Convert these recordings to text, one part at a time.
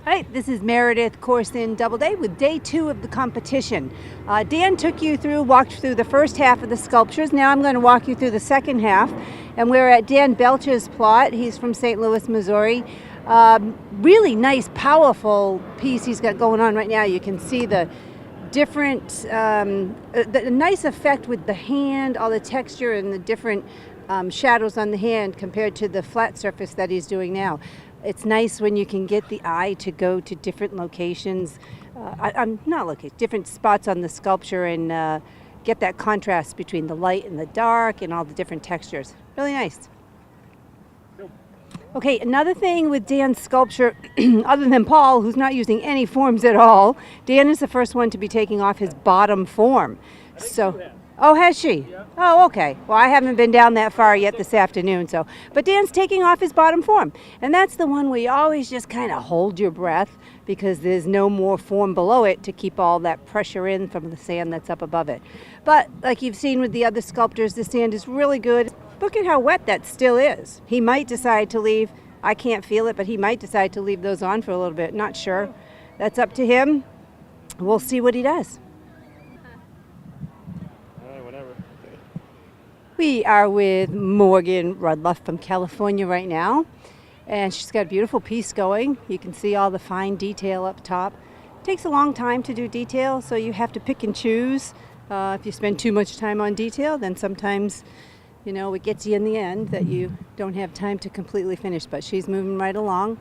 Hi, this is Meredith Corson-Doubleday with day 2 of the competition. Dan took you through, walked through the first half of the sculptures. Now I'm going to walk you through the second half. And we're at Dan Belcher's plot. He's from St. Louis, Missouri. Really nice, powerful piece he's got going on right now. You can see the different, the nice effect with the hand, all the texture and the different shadows on the hand compared to the flat surface that he's doing now. It's nice when you can get the eye to go to different locations, different spots on the sculpture and get that contrast between the light and the dark and all the different textures. Really nice. Okay, another thing with Dan's sculpture, other than Paul, who's not using any forms at all, Dan is the first one to be taking off his bottom form. Oh, has she? Yeah. Oh, okay. Well, I haven't been down that far yet this afternoon, but Dan's taking off his bottom form. And that's the one where you always just kind of hold your breath because there's no more form below it to keep all that pressure in from the sand that's up above it. But like you've seen with the other sculptors, the sand is really good. Look at how wet that still is. He might decide to leave, I can't feel it, but he might decide to leave those on for a little bit. Not sure. That's up to him. We'll see what he does. We are with Morgan Rudloff from California right now, and she's got a beautiful piece going. You can see all the fine detail up top. It takes a long time to do detail, so you have to pick and choose. If you spend too much time on detail, then sometimes, it gets you in the end that you don't have time to completely finish, but she's moving right along.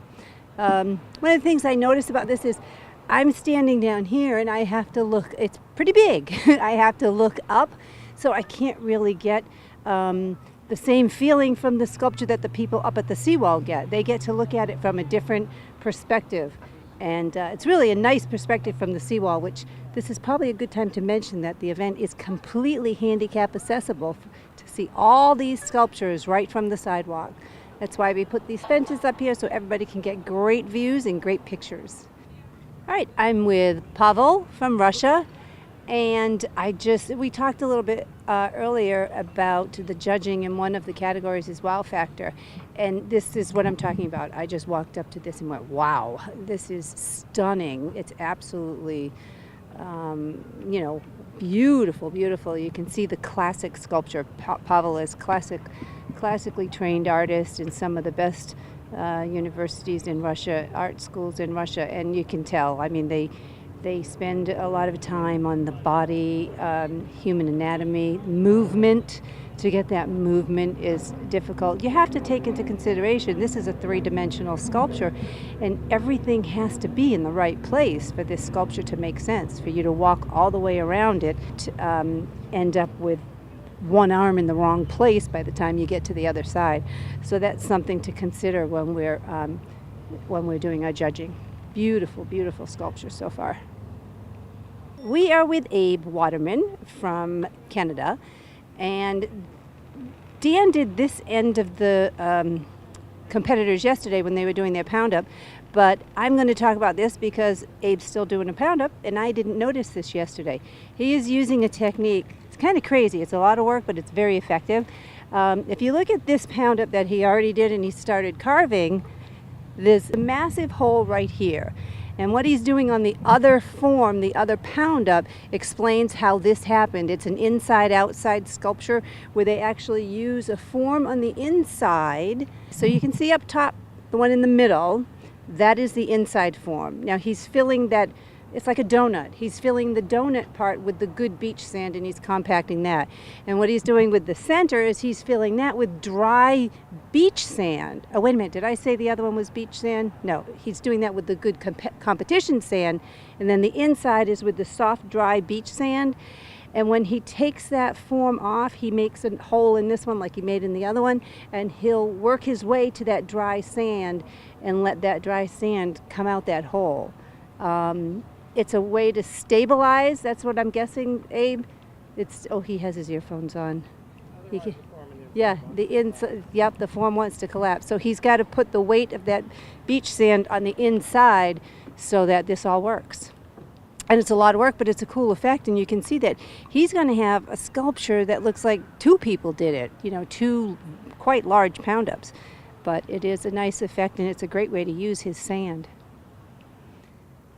One of the things I noticed about this is I'm standing down here and I have to look, it's pretty big. I have to look up, so I can't really get the same feeling from the sculpture that the people up at the seawall get. They get to look at it from a different perspective. And it's really a nice perspective from the seawall, which this is probably a good time to mention that the event is completely handicap accessible to see all these sculptures right from the sidewalk. That's why we put these fences up here so everybody can get great views and great pictures. All right, I'm with Pavel from Russia. And we talked a little bit earlier about the judging, and one of the categories is wow factor. And this is what I'm talking about. I just walked up to this and went, wow, this is stunning. It's absolutely, beautiful, beautiful. You can see the classic sculpture. Pavel is classically trained artist in some of the best universities in Russia, art schools in Russia, and you can tell. I mean, they spend a lot of time on the body, human anatomy, movement. To get that movement is difficult. You have to take into consideration this is a three-dimensional sculpture, and everything has to be in the right place for this sculpture to make sense, for you to walk all the way around it to end up with one arm in the wrong place by the time you get to the other side. So that's something to consider when we're doing our judging. Beautiful, beautiful sculpture so far. We are with Abe Waterman from Canada, and Dan did this end of the competitors yesterday when they were doing their pound up, but I'm going to talk about this because Abe's still doing a pound up, and I didn't notice this yesterday. He is using a technique, it's kind of crazy, it's a lot of work, but it's very effective. If you look at this pound up that he already did and he started carving, there's a massive hole right here. And what he's doing on the other form, the other pound up, explains how this happened. It's an inside-outside sculpture where they actually use a form on the inside. So you can see up top, the one in the middle, that is the inside form. Now he's filling that, it's like a donut. He's filling the donut part with the good beach sand and he's compacting that. And what he's doing with the center is he's filling that with dry beach sand. Oh, wait a minute, did I say the other one was beach sand? No, he's doing that with the good competition sand. And then the inside is with the soft, dry beach sand. And when he takes that form off, he makes a hole in this one like he made in the other one, and he'll work his way to that dry sand and let that dry sand come out that hole. It's a way to stabilize. That's what I'm guessing, Abe. He has his earphones on. The form wants to collapse. So he's got to put the weight of that beach sand on the inside so that this all works. And it's a lot of work, but it's a cool effect, and you can see that he's going to have a sculpture that looks like two people did it, two quite large pound ups. But it is a nice effect, and it's a great way to use his sand.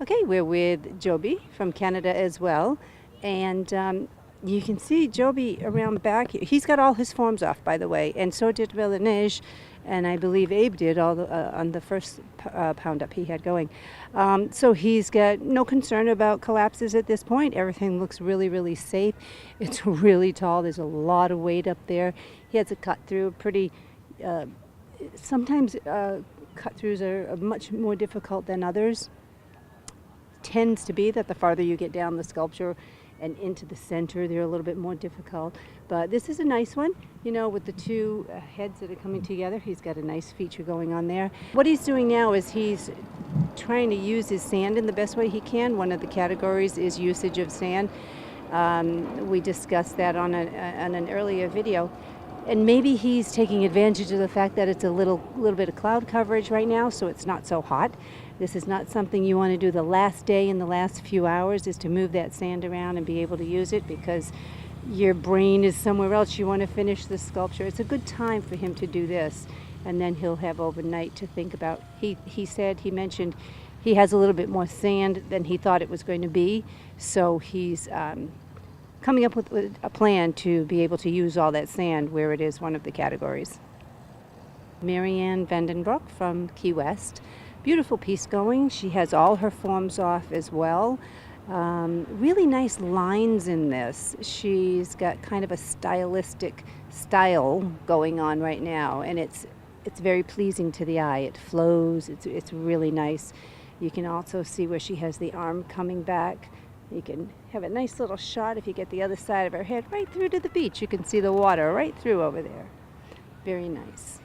Okay, we're with Joby from Canada as well, and you can see Joby around back. He's got all his forms off, by the way, and so did Villeneuve, and I believe Abe did all on the first pound up he had going. So he's got no concern about collapses at this point. Everything looks really, really safe. It's really tall. There's a lot of weight up there. He has a cut through, pretty. Sometimes cut throughs are much more difficult than others. Tends to be that the farther you get down the sculpture and into the center, they're a little bit more difficult. But this is a nice one, you know, with the two heads that are coming together. He's got a nice feature going on there. What he's doing now is he's trying to use his sand in the best way he can. One of the categories is usage of sand. We discussed that on an earlier video. And maybe he's taking advantage of the fact that it's a little bit of cloud coverage right now, so it's not so hot. This is not something you want to do the last day in the last few hours, is to move that sand around and be able to use it, because your brain is somewhere else. You want to finish the sculpture. It's a good time for him to do this, and then he'll have overnight to think about. He mentioned he has a little bit more sand than he thought it was going to be, so he's coming up with a plan to be able to use all that sand where it is one of the categories. Marianne Bendin from Key West. Beautiful piece going. She has all her forms off as well. Really nice lines in this. She's got kind of a stylistic style going on right now, and it's very pleasing to the eye. It flows. It's really nice. You can also see where she has the arm coming back. You can have a nice little shot if you get the other side of her head right through to the beach. You can see the water right through over there. Very nice.